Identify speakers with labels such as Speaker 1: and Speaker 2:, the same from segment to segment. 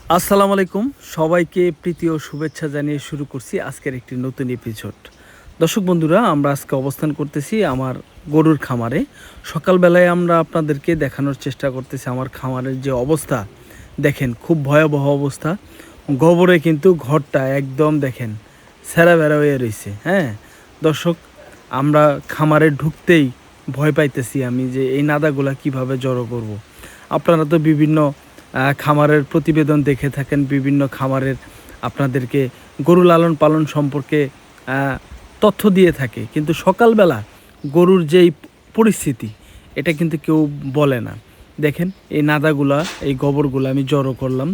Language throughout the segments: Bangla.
Speaker 1: আসসালামু আলাইকুম। সবাইকে প্রীতি ও শুভেচ্ছা জানিয়ে শুরু করছি আজকের একটি নতুন এপিসোড। দর্শক বন্ধুরা, আমরা আজকে অবস্থান করতেছি আমার গরুর খামারে। সকালবেলায় আমরা আপনাদেরকে দেখানোর চেষ্টা করতেছি আমার খামারের যে অবস্থা। দেখেন, খুব ভয়াবহ অবস্থা। গোবরে কিন্তু ঘরটা একদম দেখেন ছেঁড়া-বেড়া হয়ে রইছে। হ্যাঁ? দর্শক, আমরা খামারে ঢুকতেই ভয় পাইতেছি আমি যে এই নাদাগুলা কিভাবে জড়ো করব। আপনারা তো বিভিন্ন খামারের প্রতিবেদন দেখে থাকেন, বিভিন্ন খামারের আপনাদেরকে গরু লালন পালন সম্পর্কে তথ্য দিয়ে থাকে, কিন্তু সকালবেলা গরুর যেই পরিস্থিতি এটা কিন্তু কেউ বলে না। দেখেন, এই নাদাগুলা, এই গোবরগুলো আমি জড়ো করলাম।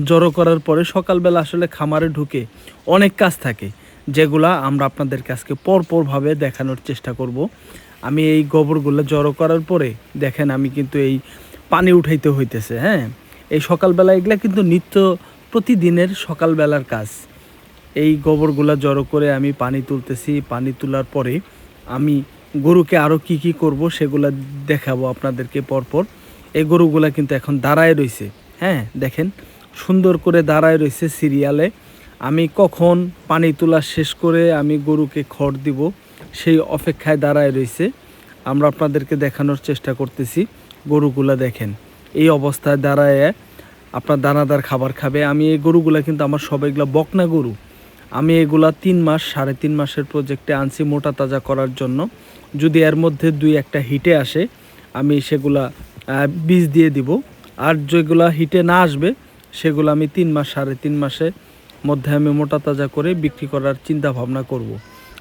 Speaker 1: জড়ো করার পরে সকালবেলা আসলে খামারে ঢুকে অনেক কাজ থাকে, যেগুলা আমরা আপনাদের কাছকে পরপরভাবে দেখানোর চেষ্টা করব। আমি এই গোবরগুলো জড়ো করার পরে দেখেন আমি কিন্তু এই পানি উঠাইতে হইতেছে। হ্যাঁ, এই সকালবেলা এগুলা কিন্তু নিত্য প্রতিদিনের সকালবেলার কাজ। এই গোবরগুলা জড়ো করে আমি পানি তুলতেছি। পানি তোলার পরে আমি গরুকে আরও কি কি করব সেগুলা দেখাবো আপনাদেরকে পরপর। এই গরুগুলা কিন্তু এখন দাঁড়ায় রইছে। হ্যাঁ, দেখেন সুন্দর করে দাঁড়ায় রইছে সিরিয়ালে। আমি কখন পানি তোলা শেষ করে আমি গরুকে খড় দিব সেই অপেক্ষায় দাঁড়ায় রইছে। আমরা আপনাদেরকে দেখানোর চেষ্টা করতেছি। গরুগুলা দেখেন এই অবস্থায় দাঁড়ায় আপনার দানাদার খাবার খাবে। আমি এই গরুগুলা কিন্তু আমার সব এগুলা বকনা গরু। আমি এগুলা 3 মাস 3.5 মাসের প্রজেক্টে আনছি মোটা তাজা করার জন্য। যদি এর মধ্যে 2-1টা হিটে আসে আমি সেগুলা বীজ দিয়ে দিব। আর যেগুলা হিটে না আসবে সেগুলো আমি 3 মাস 3.5 মাসের মধ্যে আমি মোটা তাজা করে বিক্রি করার চিন্তা ভাবনা করব।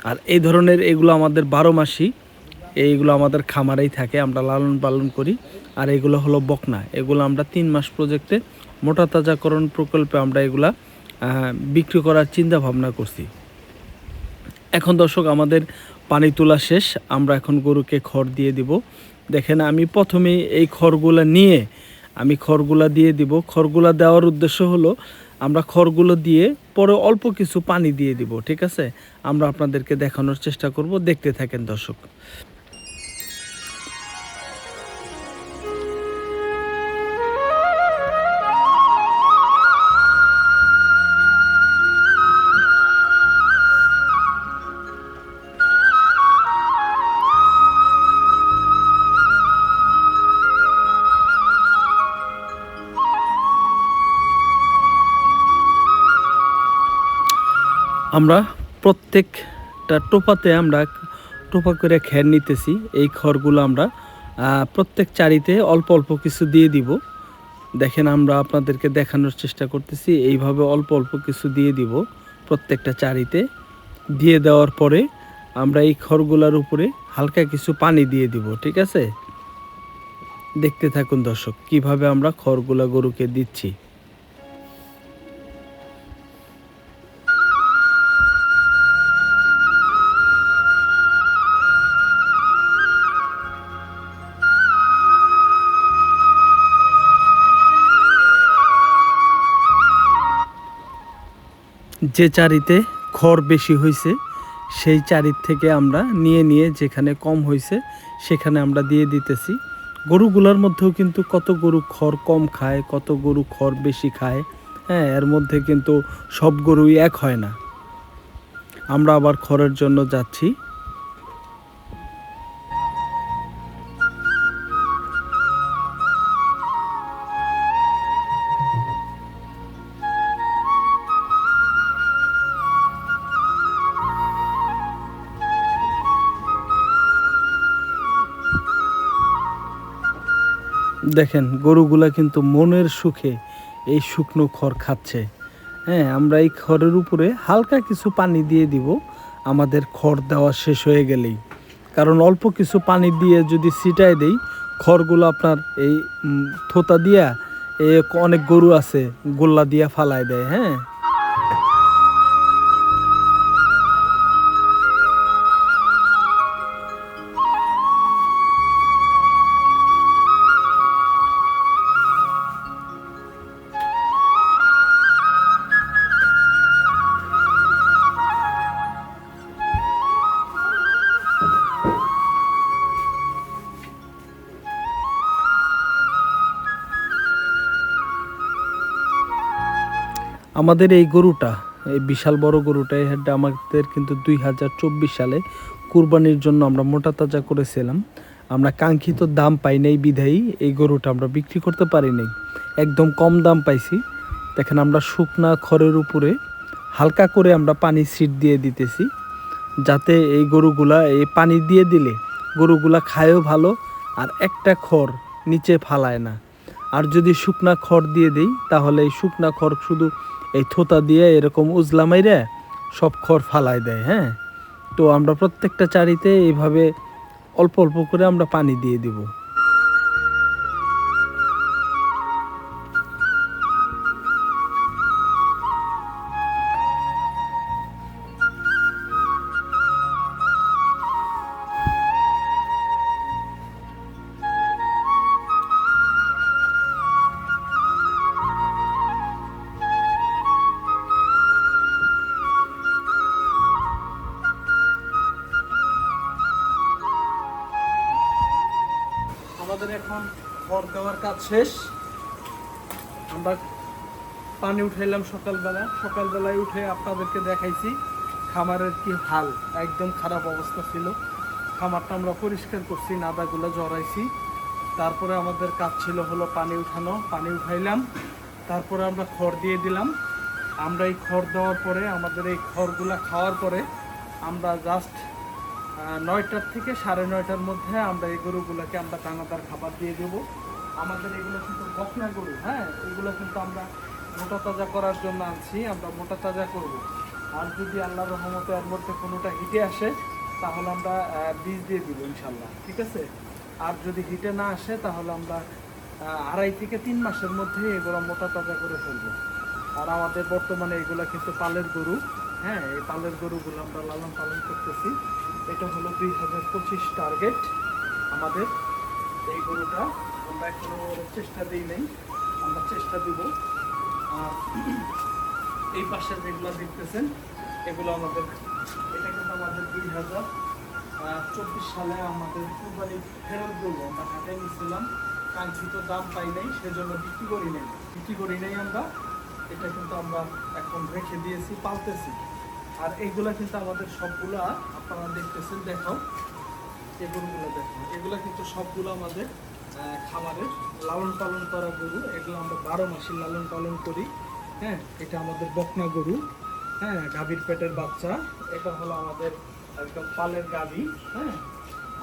Speaker 1: আর এই ধরনের এগুলো আমাদের 12 মাসই, এইগুলো আমাদের খামারেই থাকে, আমরা লালন পালন করি। আর এগুলো হলো বকনা, এগুলো আমরা 3 মাস প্রজেক্টে মোটা তাজাকরণ প্রকল্পে আমরা এগুলা বিক্রি করার চিন্তা ভাবনা করছি। এখন দর্শক, আমাদের পানি তোলা শেষ, আমরা এখন গরুকে খড় দিয়ে দিব। দেখেন, আমি প্রথমেই এই খড়গুলা নিয়ে আমি খড়গুলা দিয়ে দিব। খড়গুলা দেওয়ার উদ্দেশ্য হলো আমরা খড়গুলো দিয়ে পরে অল্প কিছু পানি দিয়ে দিব। ঠিক আছে, আমরা আপনাদেরকে দেখানোর চেষ্টা করব, দেখতে থাকেন দর্শক। আমরা প্রত্যেকটা টোপাতে আমরা টোপা করে খের নিতেছি। এই খড়গুলো আমরা প্রত্যেক চারিতে অল্প অল্প কিছু দিয়ে দিব। দেখেন, আমরা আপনাদেরকে দেখানোর চেষ্টা করতেছি, এইভাবে অল্প অল্প কিছু দিয়ে দিব প্রত্যেকটা চারিতে। দিয়ে দেওয়ার পরে আমরা এই খড়গুলার উপরে হালকা কিছু পানি দিয়ে দিব। ঠিক আছে, দেখতে থাকুন দর্শক কিভাবে আমরা খড়গুলা গরুকে দিচ্ছি। যে চারিতে খড় বেশি হয়েছে সেই চারির থেকে আমরা নিয়ে নিয়ে যেখানে কম হয়েছে সেখানে আমরা দিয়ে দিতেছি। গরুগুলোর মধ্যেও কিন্তু কত গরু খড় কম খায়, কত গরু খড় বেশি খায়। হ্যাঁ, এর মধ্যে কিন্তু সব গরুই এক হয় না। আমরা আবার খড়ের জন্য যাচ্ছি। দেখেন, গরুগুলা কিন্তু মনের সুখে এই শুকনো খড় খাচ্ছে। হ্যাঁ, আমরা এই খড়ের উপরে হালকা কিছু পানি দিয়ে দিব আমাদের খড় দেওয়া শেষ হয়ে গেলেই। কারণ অল্প কিছু পানি দিয়ে যদি ছিটায় দেই, খড়গুলো আপনার এই থোতা দিয়া অনেক গরু আছে গোল্লা দিয়া ফালায় দেয়। হ্যাঁ, আমাদের এই গরুটা, এই বিশাল বড় গরুটা, এটা আমাদের কিন্তু 2024 সালে কুরবানির জন্য আমরা মোটা তাজা করেছিলাম। আমরা কাঙ্ক্ষিত দাম পাই নাই বিধায়ী এই গরুটা আমরা বিক্রি করতে পারি নাই, একদম কম দাম পাইছি। দেখেন আমরা শুকনা খড়ের উপরে হালকা করে আমরা পানি ছিট দিয়ে দিতেছি, যাতে এই গরুগুলা এই পানি দিয়ে দিলে গরুগুলা খায়ও ভালো, আর একটা খড় নিচে ফালায় না। আর যদি শুকনা খড় দিয়ে দিই তাহলে এই শুকনা খড় শুধু এই থোতা দিয়ে এরকম উজলা মাইরে সব খড় ফালায় দেয়। হ্যাঁ, তো আমরা প্রত্যেকটা চারিতে এইভাবে অল্প অল্প করে আমরা পানি দিয়ে দিব। আমাদের এখন খড় দেওয়ার কাজ শেষ। আমরা পানি উঠাইলাম সকালবেলায় উঠে আপনাদেরকে দেখাইছি খামারের কি হাল, একদম খারাপ অবস্থা ছিল। খামারটা আমরা পরিষ্কার করছি, নাদাগুলো জড়াইছি। তারপরে আমাদের কাজ ছিল হলো পানি উঠানো, পানি উঠাইলাম, তারপরে আমরা খড় দিয়ে দিলাম। আমরা এই খড় দেওয়ার পরে আমাদের এই খড়গুলা খাওয়ার পরে আমরা জাস্ট 9টার থেকে 9:30টার মধ্যে আমরা এই গরুগুলোকে আমরা দানাদার খাবার দিয়ে দেবো। আমাদের এগুলো কিন্তু বকনা গরু, হ্যাঁ, এগুলো কিন্তু আমরা মোটা তাজা করার জন্য আনছি, আমরা মোটা তাজা করব। আর যদি আল্লাহর রহমতে এর মধ্যে কোনোটা হিটে আসে তাহলে আমরা বীজ দিয়ে দিব ইনশাল্লাহ, ঠিক আছে। আর যদি হিটে না আসে তাহলে আমরা 2.5 থেকে 3 মাসের মধ্যে এগুলো মোটা তাজা করে ফেলবো। আর আমাদের বর্তমানে এগুলো কিন্তু পালের গরু, হ্যাঁ, এই পালের গরুগুলো আমরা লালন পালন করতেছি। এটা হলো 2025 টার্গেট আমাদের এই গরুটা। আমরা এখনো চেষ্টা দিই নাই, আমরা চেষ্টা দিব। আর এই পাশে যেগুলো দেখতেছেন এগুলো আমাদের, এটা কিন্তু আমাদের 2024 সালে আমাদের কুরবানি ফেরত গরু আমরা হাটে নিয়েছিলাম, কাঙ্ক্ষিত দাম পাই নাই, সেজন্য বিক্রি করি নাই আমরা। এটা কিন্তু আমরা এখন রেখে দিয়েছি, পালতেছি। আর এইগুলা কিন্তু আমাদের সবগুলা আপনারা দেখতেছেন, দেখাও এগুলো দেখো, এগুলা কিন্তু সবগুলো আমাদের খামারের লালন পালন করা গরু। এগুলো আমরা 12 মাসে লালন পালন করি। হ্যাঁ, এটা আমাদের বকনা গরু, হ্যাঁ, গাভীর পেটের বাচ্চা। এটা হলো আমাদের একদম পালের গাভী। হ্যাঁ,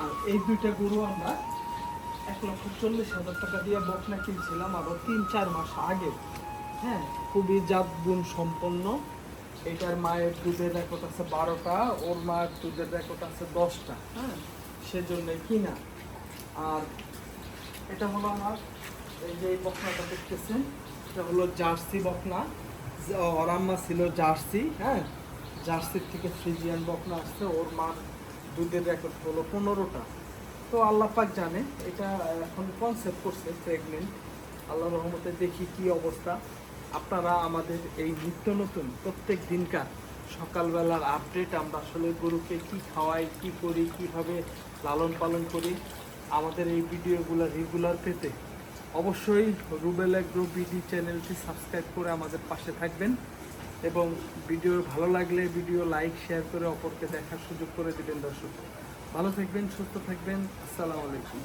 Speaker 1: আর এই দুইটা গরু আমরা 1,40,000 টাকা দিয়ে বকনা কিনছিলাম আরো 3-4 মাস আগে। হ্যাঁ, খুবই জাত গুণ সম্পন্ন। এটার মায়ের দুধের রেকর্ড আছে 12টা, ওর মায়ের দুধের রেকর্ড আছে 10টা। হ্যাঁ, সেজন্য কিনা। আর এটা হলো আমার এই যে এই বকনাটা দেখতেছেন, এটা হলো জার্সি বকনা। ওর আম্মা ছিল জার্সি, হ্যাঁ, জার্সির থেকে ফ্রিজিয়ান বকনা আসছে। ওর মার দুধের রেকর্ড হলো 15টা। তো আল্লাহ পাক জানে, এটা এখন কনসেপ্ট করছে প্রেগনেন্ট। আল্লাহ রহমতে দেখি কি অবস্থা। আপনারা আমাদের এই নিত্য নতুন প্রত্যেক দিনকার সকালবেলার আপডেট, আমরা আসলে গরুকে কি খাওয়াই, কি করি, কিভাবে লালন পালন করি, আমাদের এই ভিডিওগুলো রেগুলার পেতে অবশ্যই রুবেল এগ্রো বিডি চ্যানেলটি সাবস্ক্রাইব করে আমাদের পাশে থাকবেন। এবং ভিডিও ভালো লাগলে ভিডিও লাইক শেয়ার করে অপরকে দেখার সুযোগ করে দিবেন। দর্শক ভালো থাকবেন, সুস্থ থাকবেন। আসসালামু আলাইকুম।